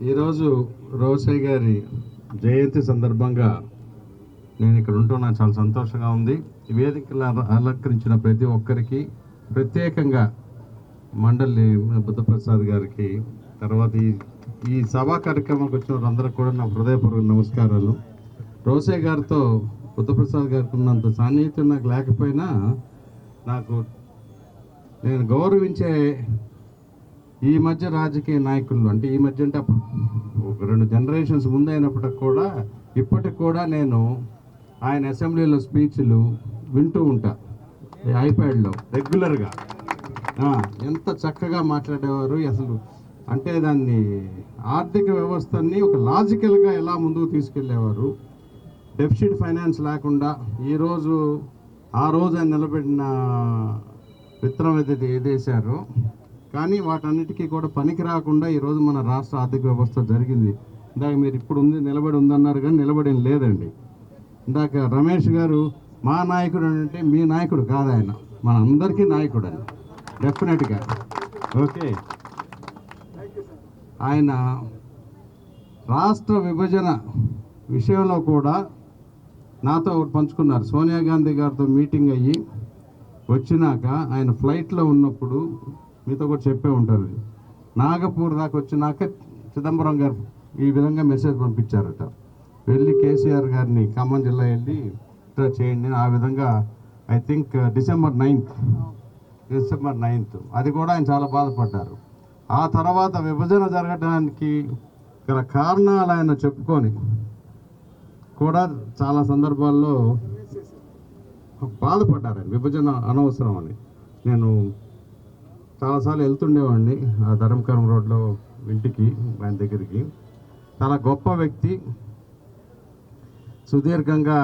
ఈరోజు రోసయ్య గారి జయంతి సందర్భంగా నేను ఇక్కడ ఉంటూ నాకు చాలా సంతోషంగా ఉంది. ఈ వేదికలు అలంకరించిన ప్రతి ఒక్కరికి, ప్రత్యేకంగా మండలి బుద్ధప్రసాద్ గారికి, తర్వాత ఈ సభా కార్యక్రమానికి వచ్చిన వారందరికీ కూడా నా హృదయపూర్వక నమస్కారాలు. రోసయ్య గారితో బుద్ధప్రసాద్ గారికి ఉన్నంత సాన్నిహిత్యం నాకు లేకపోయినా నేను గౌరవించే ఈ మధ్య రాజకీయ నాయకులు, అంటే ఈ మధ్య అంటే ఒక 2 జనరేషన్స్ ముందు అయినప్పటికి కూడా ఇప్పటికి కూడా నేను ఆయన అసెంబ్లీలో స్పీచ్లు వింటూ ఉంటా, ఐప్యాడ్లో రెగ్యులర్గా. ఎంత చక్కగా మాట్లాడేవారు అసలు, అంటే దాన్ని ఆర్థిక వ్యవస్థని ఒక లాజికల్గా ఎలా ముందుకు తీసుకెళ్ళేవారు. డెఫిసిట్ ఫైనాన్స్ లేకుండా ఈరోజు ఆ రోజు ఆయన నిలబెట్టిన విత్తనం ఏదేశారో, కానీ వాటన్నిటికీ కూడా పనికి రాకుండా ఈరోజు మన రాష్ట్ర ఆర్థిక వ్యవస్థ జరిగింది. ఇందాక మీరు ఇప్పుడు నిలబడి ఉందన్నారు, కానీ నిలబడి లేదండి. ఇందాక రమేష్ గారు మా నాయకుడు అంటే మీ నాయకుడు కాదు, ఆయన మన అందరికీ నాయకుడు అని డెఫినెట్గా. ఓకే, ఆయన రాష్ట్ర విభజన విషయంలో కూడా నాతో పంచుకున్నారు. సోనియా గాంధీ గారితో మీటింగ్ అయ్యి వచ్చినాక ఆయన ఫ్లైట్లో ఉన్నప్పుడు మీతో కూడా చెప్పే ఉంటారు, నాగపూర్ దాకా వచ్చినాక చిదంబరం గారు ఈ విధంగా మెసేజ్ పంపించారట, వెళ్ళి కేసీఆర్ గారిని ఖమ్మం జిల్లా వెళ్ళి ఇట్లా చేయండి. ఆ విధంగా ఐ థింక్ డిసెంబర్ 9th అది కూడా ఆయన చాలా బాధపడ్డారు. ఆ తర్వాత విభజన జరగడానికి గల కారణాలు ఆయన చెప్పుకొని కూడా చాలా సందర్భాల్లో బాధపడ్డారు. ఆయన విభజన అనవసరం అని. నేను చాలాసార్లు వెళ్తుండేవాడిని ఆ ధర్మకరం రోడ్లో ఇంటికి, ఆయన దగ్గరికి. చాలా గొప్ప వ్యక్తి, సుదీర్ఘంగా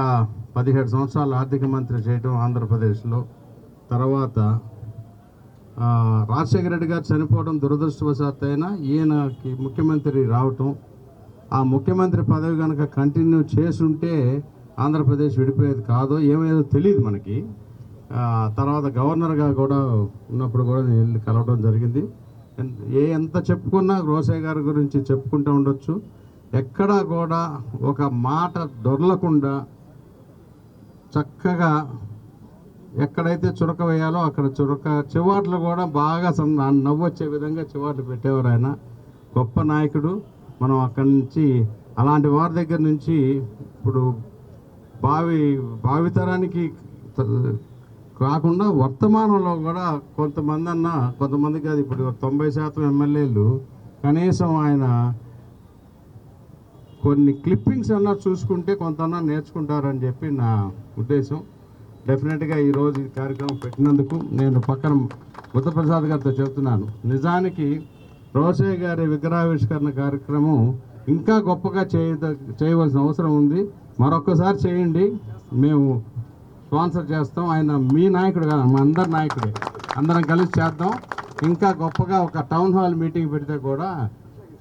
17 సంవత్సరాలు ఆర్థిక మంత్రి చేయటం ఆంధ్రప్రదేశ్లో. తర్వాత రాజశేఖర రెడ్డి గారు చనిపోవడం దురదృష్టవశాత్తు అయినా ఈయనకి ముఖ్యమంత్రి రావటం, ఆ ముఖ్యమంత్రి పదవి కనుక కంటిన్యూ చేసుంటే ఆంధ్రప్రదేశ్ విడిపోయేది కాదో ఏమేదో తెలియదు మనకి. తర్వాత గవర్నర్గా కూడా ఉన్నప్పుడు కూడా నేను వెళ్ళి కలవడం జరిగింది. ఎంత చెప్పుకున్నా రోసయ్య గారి గురించి చెప్పుకుంటూ ఉండొచ్చు. ఎక్కడా కూడా ఒక మాట దొరలకుండా చక్కగా ఎక్కడైతే చురక వేయాలో అక్కడ చురక, చివాట్లు కూడా బాగా నవ్వొచ్చే విధంగా చివాట్లు పెట్టేవారు ఆయన. గొప్ప నాయకుడు. మనం అక్కడి నుంచి అలాంటి వారి దగ్గర నుంచి ఇప్పుడు భావితరానికి కాకుండా వర్తమానంలో కూడా కొంతమందికి అది ఇప్పుడు 90% ఎమ్మెల్యేలు కనీసం ఆయన కొన్ని క్లిప్పింగ్స్ అన్నా చూసుకుంటే కొంతన్నా నేర్చుకుంటారని చెప్పి నా ఉద్దేశం. డెఫినెట్గా ఈరోజు ఈ కార్యక్రమం పెట్టినందుకు నేను పక్కన బుద్ధప్రసాద్ గారితో చెప్తున్నాను, నిజానికి రోసయ్య గారి విగ్రహావిష్కరణ కార్యక్రమం ఇంకా గొప్పగా చేయవలసిన అవసరం ఉంది. మరొక్కసారి చేయండి, మేము స్పాన్సర్ చేస్తాం. ఆయన మీ నాయకుడు కాదు, మా అందరి నాయకుడే. అందరం కలిసి చేద్దాం. ఇంకా గొప్పగా ఒక టౌన్ హాల్ మీటింగ్ పెడితే కూడా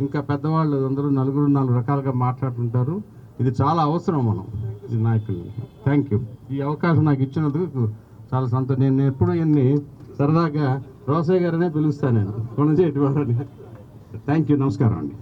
ఇంకా పెద్దవాళ్ళు అందరూ 4 రకాలుగా మాట్లాడుతుంటారు. ఇది చాలా అవసరం మనం ఈ నాయకుల్ని. Thank you. ఈ అవకాశం నాకు ఇచ్చినందుకు చాలా సంతోషం. నేను ఎప్పుడు సరదాగా రోసయ్య గారనే పిలుస్తాను నేను, కొనజేటి వారని. Thank you. నమస్కారం అండి.